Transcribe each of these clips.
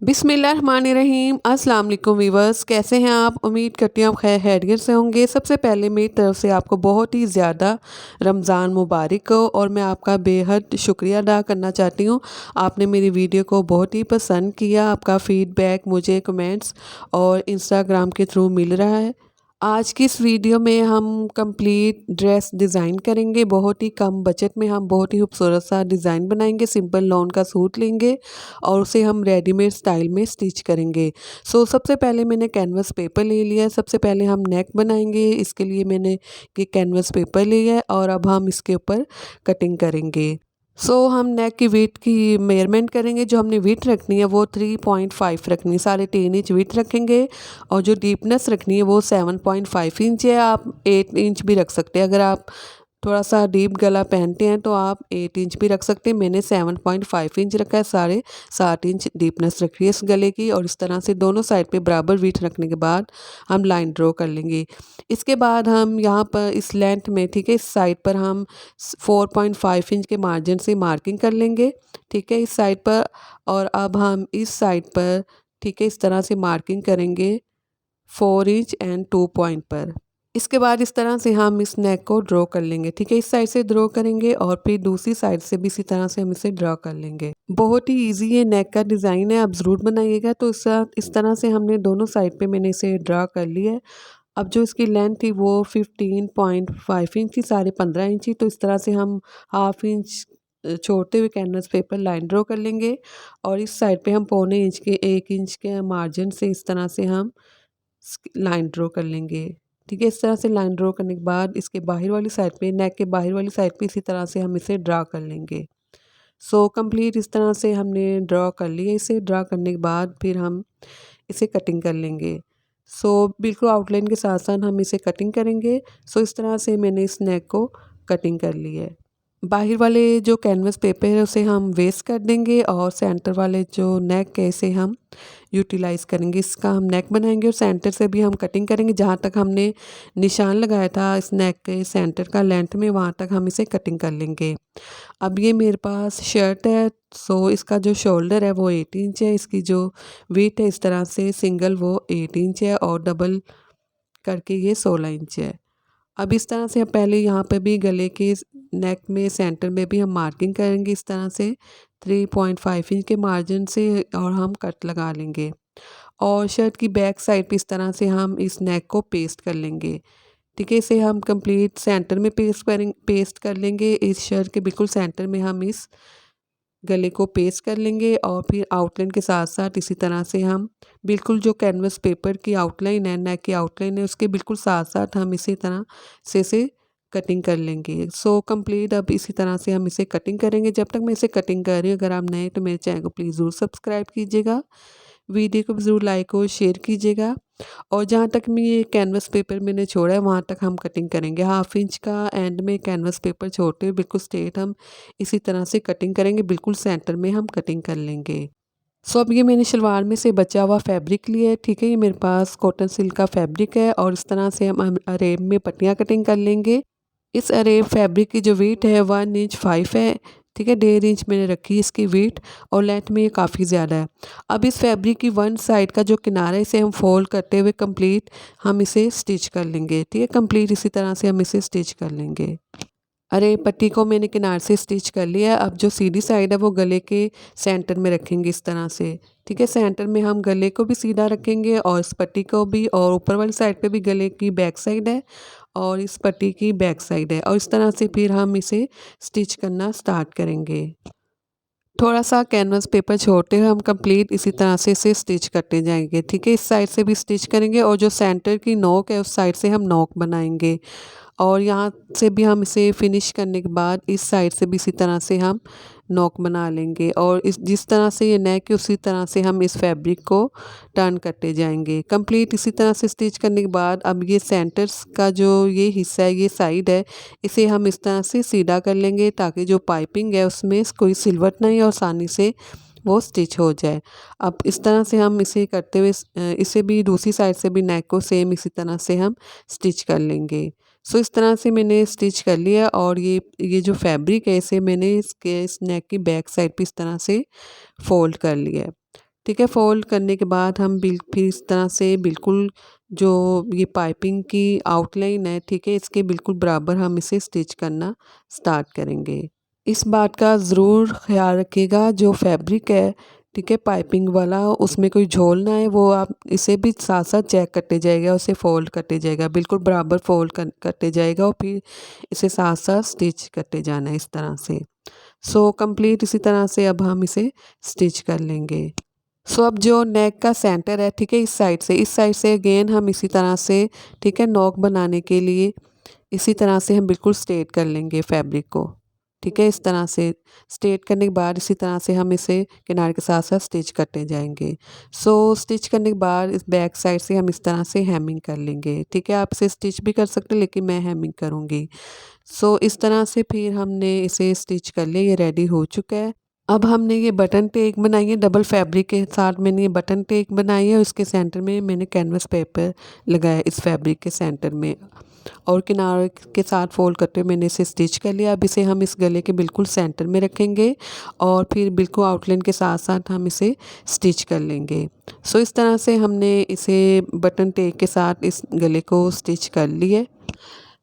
बिस्मिल्लाहिर्रहमानिर्रहीम। अस्सलाम वालेकुम वीवर्स, कैसे हैं आप? उम्मीद करती हूँ आप खैर खैरियत से होंगे। सबसे पहले मेरी तरफ से आपको बहुत ही ज़्यादा रमज़ान मुबारक हो और मैं आपका बेहद शुक्रिया अदा करना चाहती हूँ। आपने मेरी वीडियो को बहुत ही पसंद किया, आपका फ़ीडबैक मुझे कमेंट्स और इंस्टाग्राम के थ्रू मिल रहा है। आज की इस वीडियो में हम कंप्लीट ड्रेस डिज़ाइन करेंगे। बहुत ही कम बजट में हम बहुत ही खूबसूरत सा डिज़ाइन बनाएंगे। सिंपल लॉन का सूट लेंगे और उसे हम रेडीमेड स्टाइल में स्टिच करेंगे। सबसे पहले मैंने कैनवस पेपर ले लिया है। सबसे पहले हम नेक बनाएंगे, इसके लिए मैंने ये कैनवस पेपर लिया है और अब हम इसके ऊपर कटिंग करेंगे। हम नेक की विड्थ की मेजरमेंट करेंगे। जो हमने विड्थ रखनी है वो 3.5 रखनी है, 3.5 इंच विड्थ रखेंगे और जो डीपनेस रखनी है वो 7.5 इंच है। आप 8 इंच भी रख सकते हैं। अगर आप थोड़ा सा डीप गला पहनते हैं तो आप 8 इंच भी रख सकते हैं। मैंने 7.5 इंच रखा है, 7.5 इंच डीपनेस रखी है इस गले की। और इस तरह से दोनों साइड पे बराबर विड्थ रखने के बाद हम लाइन ड्रॉ कर लेंगे। इसके बाद हम यहाँ पर इस लेंथ में, ठीक है, इस साइड पर हम 4.5 इंच के मार्जिन से मार्किंग कर लेंगे, ठीक है, इस साइड पर। और अब हम इस साइड पर, ठीक है, इस तरह से मार्किंग करेंगे 4 इंच एंड 2 पॉइंट पर। इसके बाद इस तरह से हम इस नेक को ड्रॉ कर लेंगे, ठीक है, इस साइड से ड्रॉ करेंगे और फिर दूसरी साइड से भी इसी तरह से हम इसे ड्रॉ कर लेंगे। बहुत ही इजी ये नेक का डिज़ाइन है, आप ज़रूर बनाइएगा। तो इस तरह से हमने दोनों साइड पे मैंने इसे ड्रॉ कर लिया है। अब जो इसकी लेंथ थी वो 15.5 इंच थी, 15.5 इंच थी। तो इस तरह से हम हाफ इंच छोड़ते हुए कैनवस पेपर लाइन ड्रॉ कर लेंगे और इस साइड पे हम 1.25 इंच के 1 इंच के मार्जिन से इस तरह से हम लाइन ड्रॉ कर लेंगे, ठीक है। इस तरह से लाइन ड्रॉ करने के बाद इसके बाहर वाली साइड पे, नेक के बाहर वाली साइड पे इसी तरह से हम इसे ड्रा कर लेंगे। कंप्लीट इस तरह से हमने ड्रा कर लिया। इसे ड्रा करने के बाद फिर हम इसे कटिंग कर लेंगे। बिल्कुल आउटलाइन के साथ साथ हम इसे कटिंग करेंगे। इस तरह से मैंने इस नेक को कटिंग कर ली है। बाहर वाले जो कैनवस पेपर है उसे हम वेस्ट कर देंगे और सेंटर वाले जो नेक है इसे हम यूटिलाइज़ करेंगे। इसका हम नेक बनाएंगे और सेंटर से भी हम कटिंग करेंगे। जहाँ तक हमने निशान लगाया था इस नेक के सेंटर का लेंथ में, वहाँ तक हम इसे कटिंग कर लेंगे। अब ये मेरे पास शर्ट है, इसका जो शोल्डर है वो 8 इंच है। इसकी जो वेट है इस तरह से सिंगल वो 8 इंच है और डबल करके ये 16 इंच है। अब इस तरह से हम पहले यहाँ पे भी गले के नेक में सेंटर में भी हम मार्किंग करेंगे इस तरह से 3.5 इंच के मार्जिन से और हम कट लगा लेंगे। और शर्ट की बैक साइड पे इस तरह से हम इस नेक को पेस्ट कर लेंगे, ठीक है। इसे हम कंप्लीट सेंटर में पेस्ट कर लेंगे। इस शर्ट के बिल्कुल सेंटर में हम इस गले को पेस्ट कर लेंगे और फिर आउटलाइन के साथ साथ इसी तरह से हम बिल्कुल जो कैनवस पेपर की आउटलाइन है, नेक की आउटलाइन है, उसके बिल्कुल साथ साथ हम इसी तरह से इसे कटिंग कर लेंगे। कंप्लीट अब इसी तरह से हम इसे कटिंग करेंगे। जब तक मैं इसे कटिंग कर रही हूँ, अगर आप नए तो मेरे चैनल को प्लीज़ ज़रूर सब्सक्राइब कीजिएगा, वीडियो को भी ज़रूर लाइक और शेयर कीजिएगा। और जहाँ तक मैं ये कैनवस पेपर मैंने छोड़ा है वहाँ तक हम कटिंग करेंगे। हाफ इंच का एंड में कैनवस पेपर छोड़ते हुए बिल्कुल स्ट्रेट हम इसी तरह से कटिंग करेंगे। बिल्कुल सेंटर में हम कटिंग कर लेंगे। अब ये मैंने शलवार में से बचा हुआ फैब्रिक लिया है, ठीक है। ये मेरे पास कॉटन सिल्क का फैब्रिक है और इस तरह से हम अरेब में पट्टियाँ कटिंग कर लेंगे। इस अरेब फैब्रिक की जो वेट है 1 इंच 5 है, ठीक है। 1.5 इंच मैंने रखी है इसकी वेट और लेंथ में ये काफ़ी ज़्यादा है। अब इस फैब्रिक की वन साइड का जो किनारा है इसे हम फोल्ड करते हुए कंप्लीट हम इसे स्टिच कर लेंगे, ठीक है। कंप्लीट इसी तरह से हम इसे स्टिच कर लेंगे। अरे पट्टी को मैंने किनार से स्टिच कर लिया। अब जो सीधी साइड है वो गले के सेंटर में रखेंगे इस तरह से, ठीक है। सेंटर में हम गले को भी सीधा रखेंगे और इस पट्टी को भी, और ऊपर वाली साइड पे भी गले की बैक साइड है और इस पट्टी की बैक साइड है। और इस तरह से फिर हम इसे स्टिच करना स्टार्ट करेंगे। थोड़ा सा कैनवस पेपर छोड़ते हुए हम कंप्लीट इसी तरह से इसे स्टिच करते जाएंगे, ठीक है। इस साइड से भी स्टिच करेंगे और जो सेंटर की नोक है उस साइड से हम नोक बनाएंगे और यहाँ से भी हम इसे फिनिश करने के बाद इस साइड से भी इसी तरह से हम नोक बना लेंगे। और इस जिस तरह से ये नेक है उसी तरह से हम इस फैब्रिक को टर्न करते जाएंगे। कंप्लीट इसी तरह से स्टिच करने के बाद अब ये सेंटर्स का जो ये हिस्सा है, ये साइड है, इसे हम इस तरह से सीधा कर लेंगे ताकि जो पाइपिंग है उसमें कोई सिलवट नहीं और आसानी से वो स्टिच हो जाए। अब इस तरह से हम इसे करते हुए इसे भी दूसरी साइड से भी नेक को सेम इसी तरह से हम स्टिच कर लेंगे। इस तरह से मैंने स्टिच कर लिया और ये जो फैब्रिक है इसे मैंने इस नेक की बैक साइड पे इस तरह से फोल्ड कर लिया है। ठीक है। फोल्ड करने के बाद हम फिर इस तरह से बिल्कुल जो ये पाइपिंग की आउटलाइन है, ठीक है, इसके बिल्कुल बराबर हम इसे स्टिच करना स्टार्ट करेंगे। इस बात का ज़रूर ख्याल रखिएगा जो फैब्रिक है, ठीक है, पाइपिंग वाला, उसमें कोई झोल ना है, वो आप इसे भी साथ साथ चेक करते जाइएगा, उसे फोल्ड करते जाइएगा, बिल्कुल बराबर फोल्ड करते जाइएगा और फिर इसे साथ साथ स्टिच करते जाना है इस तरह से। सो कंप्लीट इसी तरह से अब हम इसे स्टिच कर लेंगे। सो अब जो नेक का सेंटर है, ठीक है, इस साइड से अगेन हम इसी तरह से, ठीक है, नॉक बनाने के लिए इसी तरह से हम बिल्कुल स्ट्रेट कर लेंगे फैब्रिक को। ठीक है, इस तरह से स्ट्रेट करने के बाद इसी तरह से हम इसे किनारे के साथ साथ स्टिच करते जाएंगे। सो स्टिच करने के बाद इस बैक साइड से हम इस तरह से हेमिंग कर लेंगे। ठीक है, आप इसे स्टिच भी कर सकते हैं लेकिन मैं हेमिंग करूँगी। सो इस तरह से फिर हमने इसे स्टिच कर लिया, ये रेडी हो चुका है। अब हमने ये बटन टेक बनाई है, डबल फैब्रिक के साथ मैंने ये बटन टेक बनाई है, उसके सेंटर में मैंने कैनवस पेपर लगाया इस फैब्रिक के सेंटर में और किनारे के साथ फोल्ड करते हुए मैंने इसे स्टिच कर लिया। अब इसे हम इस गले के बिल्कुल सेंटर में रखेंगे और फिर बिल्कुल आउटलाइन के साथ साथ हम इसे स्टिच कर लेंगे। सो इस तरह से हमने इसे बटन टेक के साथ इस गले को स्टिच कर लिया।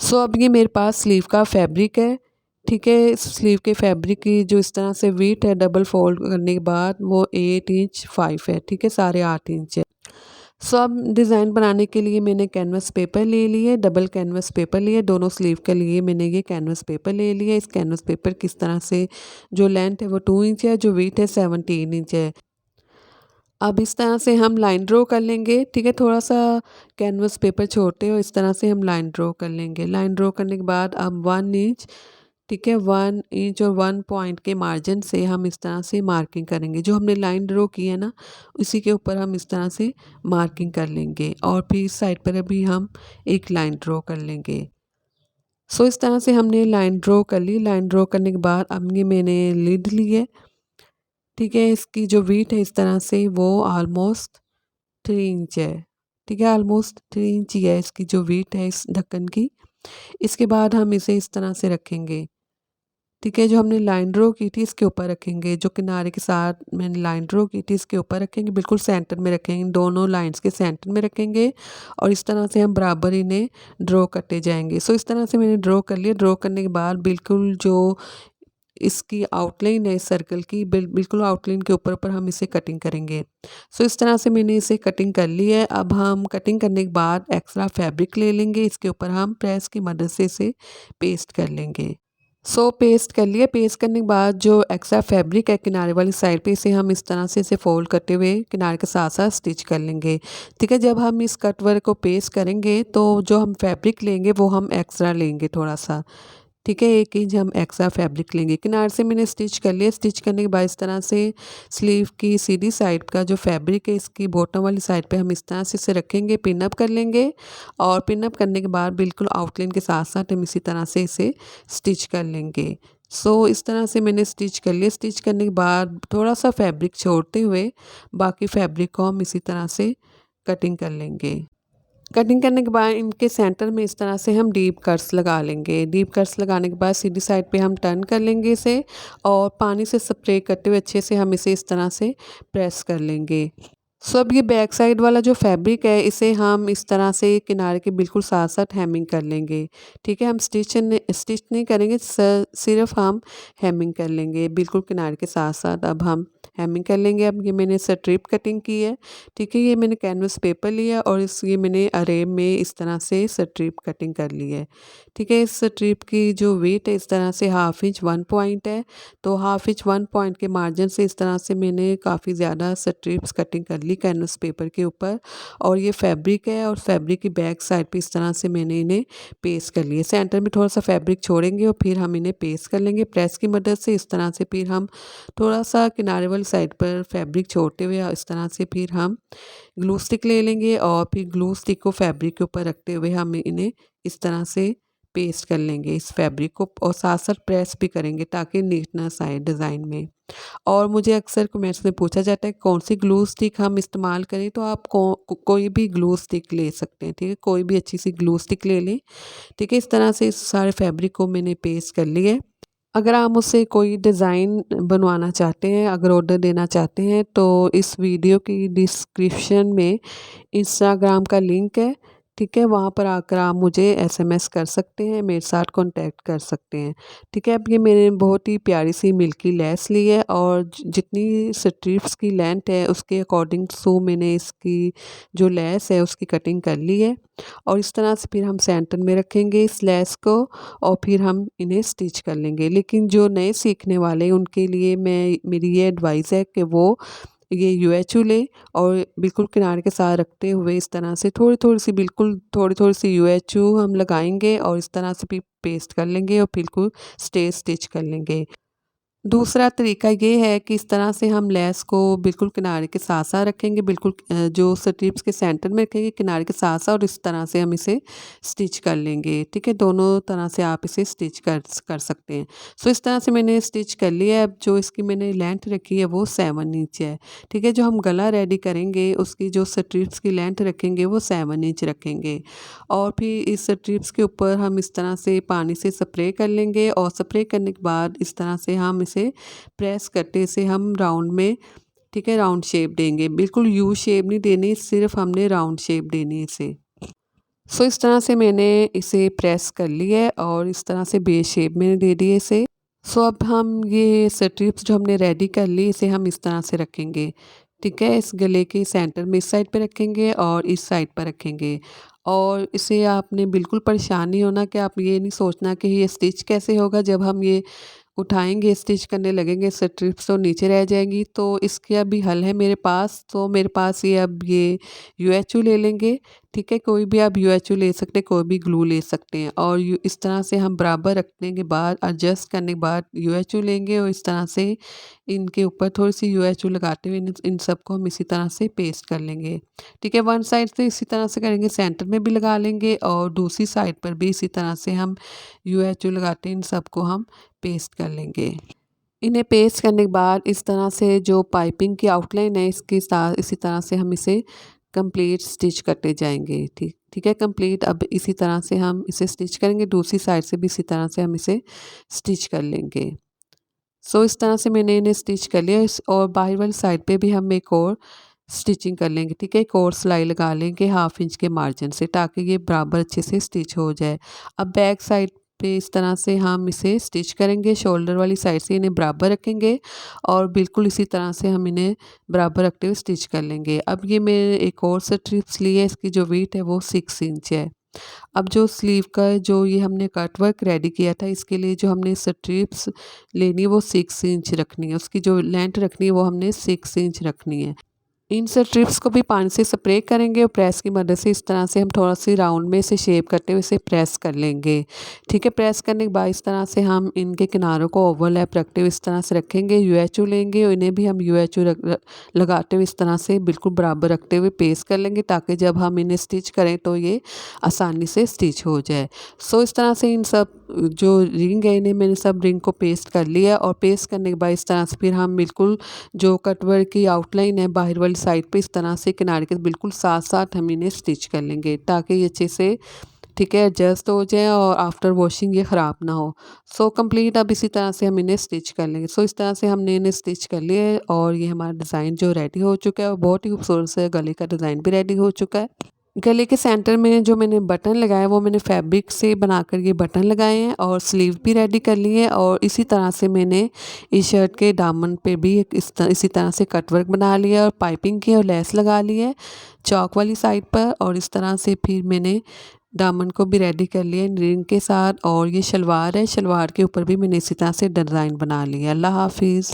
सो अब ये मेरे पास स्लीव का फैब्रिक है। ठीक है, इस स्लीव के फैब्रिक की जो इस तरह से वीट है डबल फोल्ड करने के बाद वो 8 इंच 5 है। ठीक है, साढ़े 8 इंच है। सो अब डिज़ाइन बनाने के लिए मैंने कैनवस पेपर ले लिए, डबल कैनवस पेपर लिए, दोनों स्लीव के लिए मैंने ये कैनवस पेपर ले लिया। इस कैनवस पेपर किस तरह से जो लेंथ है वो 2 इंच है, जो वीट है 17 इंच है। अब इस तरह से हम लाइन ड्रॉ कर लेंगे। ठीक है, थोड़ा सा कैनवस पेपर छोड़ते हो, इस तरह से हम लाइन ड्रॉ कर लेंगे। लाइन ड्रॉ करने के बाद अब 1 इंच, ठीक है, 1 इंच और 1 पॉइंट के मार्जिन से हम इस तरह से मार्किंग करेंगे। जो हमने लाइन ड्रॉ की है ना, उसी के ऊपर हम इस तरह से मार्किंग कर लेंगे और फिर इस साइड पर अभी हम एक लाइन ड्रॉ कर लेंगे। सो इस तरह से हमने लाइन ड्रॉ कर ली। लाइन ड्रॉ करने के बाद अब ये मैंने लिड ली है। ठीक है, इसकी जो वीट है इस तरह से वो ऑलमोस्ट 3 इंच है। ठीक है, ऑलमोस्ट 3 इंच ही है इसकी जो वीट है इस ढक्कन की। इसके बाद हम इसे इस तरह से रखेंगे। ठीक है, जो हमने लाइन ड्रॉ की थी इसके ऊपर रखेंगे, जो किनारे के साथ मैंने लाइन ड्रॉ की थी इसके ऊपर रखेंगे, बिल्कुल सेंटर में रखेंगे, दोनों लाइंस के सेंटर में रखेंगे और इस तरह से हम बराबर इन्हें ड्रॉ करते जाएंगे। सो इस तरह से मैंने ड्रॉ कर लिया। ड्रॉ करने के बाद बिल्कुल जो इसकी आउटलाइन है इस सर्कल की, बिल्कुल आउटलाइन के ऊपर हम इसे कटिंग करेंगे। सो इस तरह से मैंने इसे कटिंग कर ली है। अब हम कटिंग करने के बाद एक्स्ट्रा फैब्रिक ले लेंगे, इसके ऊपर हम प्रेस की मदद से इसे पेस्ट कर लेंगे। सो पेस्ट कर लिया। पेस्ट करने के बाद जो एक्स्ट्रा फैब्रिक है किनारे वाली साइड पे, इसे हम इस तरह से इसे फोल्ड करते हुए किनारे के साथ साथ स्टिच कर लेंगे। ठीक है, जब हम इस कट वर्क को पेस्ट करेंगे तो जो हम फैब्रिक लेंगे वो हम एक्स्ट्रा लेंगे थोड़ा सा। ठीक है, 1 इंच हम एक्स्ट्रा फैब्रिक लेंगे। किनारे से मैंने स्टिच कर लिया। स्टिच करने के बाद इस तरह से स्लीव की सीधी साइड का जो फैब्रिक है इसकी बॉटम वाली साइड पे हम इस तरह से इसे रखेंगे, पिन अप कर लेंगे और पिन अप करने के बाद बिल्कुल आउटलाइन के साथ साथ हम इसी तरह से इसे स्टिच कर लेंगे। सो इस तरह से मैंने स्टिच कर लिया। स्टिच करने के बाद थोड़ा सा फैब्रिक छोड़ते हुए बाकी फैब्रिक को हम इसी तरह से कटिंग कर लेंगे। कटिंग करने के बाद इनके सेंटर में इस तरह से हम डीप कट्स लगा लेंगे। डीप कट्स लगाने के बाद सीधी साइड पे हम टर्न कर लेंगे इसे और पानी से स्प्रे करते हुए अच्छे से हम इसे इस तरह से प्रेस कर लेंगे। सो अब ये बैक साइड वाला जो फैब्रिक है इसे हम इस तरह से किनारे के बिल्कुल साथ साथ हेमिंग कर लेंगे। ठीक है, हम स्टिच नहीं करेंगे, सिर्फ हम हेमिंग कर लेंगे बिल्कुल किनारे के साथ साथ। अब हम हेमिंग कर लेंगे। अब ये मैंने स्ट्रिप कटिंग की है। ठीक है, ये मैंने कैनवस पेपर लिया और ये मैंने अरेब में इस तरह से स्ट्रिप कटिंग कर ली है। ठीक है, इस स्ट्रिप की जो वेट है इस तरह से 1/2 इंच 1 पॉइंट है, तो 1/2 इंच 1 पॉइंट के मार्जिन से इस तरह से मैंने काफ़ी ज़्यादा स्ट्रिप्स कटिंग कर ली कैनवस पेपर के ऊपर। और ये फैब्रिक है और फैब्रिक की बैक साइड पे इस तरह से मैंने इन्हें पेस्ट कर लिया। सेंटर में थोड़ा सा फैब्रिक छोड़ेंगे और फिर हम इन्हें पेस्ट कर लेंगे प्रेस की मदद से। इस तरह से फिर हम थोड़ा सा किनारे वाली साइड पर फैब्रिक छोड़ते हुए इस तरह से फिर हम ग्लू स्टिक ले लेंगे और फिर ग्लू स्टिक को फैब्रिक के ऊपर रखते हुए हम इन्हें इस तरह से पेस्ट कर लेंगे इस फैब्रिक को और साथ साथ प्रेस भी करेंगे ताकि नीटनेस आए डिज़ाइन में। और मुझे अक्सर कमेंट्स में पूछा जाता है कौन सी ग्लू स्टिक हम इस्तेमाल करें, तो आप कोई भी ग्लू स्टिक ले सकते हैं। ठीक है, कोई भी अच्छी सी ग्लू स्टिक ले लें। ठीक है, इस तरह से इस सारे फैब्रिक को मैंने पेस्ट कर लिया है। अगर आप मुझसे कोई डिज़ाइन बनवाना चाहते हैं, अगर ऑर्डर देना चाहते हैं तो इस वीडियो की डिस्क्रिप्शन में इंस्टाग्राम का लिंक है, ठीक है? वहाँ पर आकर आप मुझे एसएमएस कर सकते हैं, मेरे साथ कॉन्टैक्ट कर सकते हैं, ठीक है? अब ये मैंने बहुत ही प्यारी सी मिल्की लेस ली है और जितनी स्ट्रिप्स की लेंथ है उसके अकॉर्डिंग सो मैंने इसकी जो लेस है उसकी कटिंग कर ली है और इस तरह से फिर हम सेंटर में रखेंगे इस लेस को और फिर हम इन्हें स्टिच कर लेंगे। लेकिन जो नए सीखने वाले हैं उनके लिए मेरी ये एडवाइस है कि वो ये यूएचयू लें और बिल्कुल किनारे के साथ रखते हुए इस तरह से थोड़ी-थोड़ी सी बिल्कुल थोड़ी-थोड़ी सी यूएचयू हम लगाएँगे और इस तरह से फिर पेस्ट कर लेंगे और बिल्कुल स्टिच कर लेंगे। दूसरा तरीका ये है कि इस तरह से हम लेस को बिल्कुल किनारे के साथ-साथ रखेंगे, बिल्कुल जो स्ट्रिप्स के सेंटर में रखेंगे किनारे के साथ-साथ और इस तरह से हम इसे स्टिच कर लेंगे, ठीक है? दोनों तरह से आप इसे स्टिच कर सकते हैं। सो इस तरह से मैंने स्टिच कर लिया है। अब जो इसकी मैंने लेंथ रखी है वो 7 इंच है, ठीक है? जो हम गला रेडी करेंगे उसकी जो स्ट्रिप्स की लेंथ रखेंगे वो 7 इंच रखेंगे और फिर इस स्ट्रिप्स के ऊपर हम इस तरह से पानी से स्प्रे कर लेंगे और स्प्रे करने के बाद इस तरह से हम इसे प्रेस करते से हम राउंड में, ठीक है, राउंड शेप देंगे। बिल्कुल यू शेप नहीं देनी, सिर्फ हमने राउंड शेप देनी है इसे। सो इस तरह से मैंने इसे प्रेस कर लिया है और इस तरह से बेस शेप में दे दी है इसे। सो अब हम ये स्ट्रिप्स जो हमने रेडी कर ली इसे हम इस तरह से रखेंगे, ठीक है? इस गले के सेंटर में इस साइड पे रखेंगे और इस साइड पर रखेंगे और इसे आपने बिल्कुल परेशान नहीं होना कि आप ये नहीं सोचना कि ये स्टिच कैसे होगा। जब हम ये उठाएँगे, स्टिच करने लगेंगे, स्ट्रिप्स तो नीचे रह जाएँगी। तो इसके अभी हल है मेरे पास, तो मेरे पास ये अब ये यूएचयू ले लेंगे, ठीक है? कोई भी आप यूएचयू ले सकते हैं, कोई भी ग्लू ले सकते हैं और यू इस तरह से हम बराबर रखने के बाद एडजस्ट करने के बाद यूएचयू लेंगे और इस तरह से इनके ऊपर थोड़ी-सी यूएचयू लगाते हुए इन सबको हम इसी तरह से पेस्ट कर लेंगे, ठीक है? वन साइड से इसी तरह से करेंगे, सेंटर में भी लगा लेंगे और दूसरी साइड पर भी इसी तरह से हम यूएचयू लगाते इन सबको हम पेस्ट कर लेंगे। इन्हें पेस्ट करने के बाद इस तरह से जो पाइपिंग की आउटलाइन है इसके साथ इसी तरह से हम इसे कंप्लीट स्टिच करते जाएंगे, ठीक ठीक है? कंप्लीट अब इसी तरह से हम इसे स्टिच करेंगे, दूसरी साइड से भी इसी तरह से हम इसे स्टिच कर लेंगे। सो इस तरह से मैंने इन्हें स्टिच कर लिया इस और बाहर वाली साइड पे भी हम एक और स्टिचिंग कर लेंगे, ठीक है? एक और सिलाई लगा लेंगे 1/2 इंच के मार्जिन से ताकि ये बराबर अच्छे से स्टिच हो जाए। अब बैक साइड पे इस तरह से हम इसे स्टिच करेंगे, शोल्डर वाली साइड से इन्हें बराबर रखेंगे और बिल्कुल इसी तरह से हम इन्हें बराबर रखते हुए स्टिच कर लेंगे। अब ये मैंने एक और स्ट्रिप्स ली है, इसकी जो वेट है वो 6 इंच है। अब जो स्लीव का जो ये हमने कट वर्क रेडी किया था इसके लिए जो हमने स्ट्रिप्स लेनी है वो 6 इंच रखनी है, उसकी जो लेंथ रखनी है वो हमने 6 इंच रखनी है। इन स्ट्रिप्स को भी पानी से स्प्रे करेंगे और प्रेस की मदद से इस तरह से हम थोड़ा सी राउंड में इसे शेप करते हुए इसे प्रेस कर लेंगे, ठीक है? प्रेस करने के बाद इस तरह से हम इनके किनारों को ओवरलैप रखते हुए इस तरह से रखेंगे, यूएचयू लेंगे और इन्हें भी हम यूएचयू लगाते हुए इस तरह से बिल्कुल बराबर रखते हुए पेस्ट कर लेंगे ताकि जब हम इन्हें स्टिच करें तो ये आसानी से स्टिच हो जाए। सो इस तरह से इन सब जो रिंग है इन्हें मैंने सब रिंग को पेस्ट कर लिया और पेस्ट करने के बाद इस तरह से फिर हम बिल्कुल जो कटवर्क की आउटलाइन है बाहर वाली साइड पे इस तरह से किनारे के बिल्कुल साथ-साथ हम इन्हें स्टिच कर लेंगे ताकि ये अच्छे से, ठीक है, एडजस्ट हो जाए और आफ्टर वॉशिंग ये ख़राब ना हो। सो कंप्लीट अब इसी तरह से हम इन्हें स्टिच कर लेंगे। सो इस तरह से हमने इन्हें स्टिच कर लिया है और ये हमारा डिज़ाइन जो रेडी हो चुका है और बहुत ही खूबसूरत से गले का डिज़ाइन भी रेडी हो चुका है। गले के सेंटर में जो मैंने बटन लगाया वो मैंने फैब्रिक से बनाकर ये बटन लगाए हैं और स्लीव भी रेडी कर ली है और इसी तरह से मैंने इस शर्ट के दामन पे भी इसी तरह से कटवर्क बना लिया और पाइपिंग की और लेस लगा ली है चौक वाली साइड पर और इस तरह से फिर मैंने दामन को भी रेडी कर लिया रिंग के साथ और ये शलवार है, शलवार के ऊपर भी मैंने इसी तरह से डिज़ाइन बना लिया। अल्लाह हाफिज़।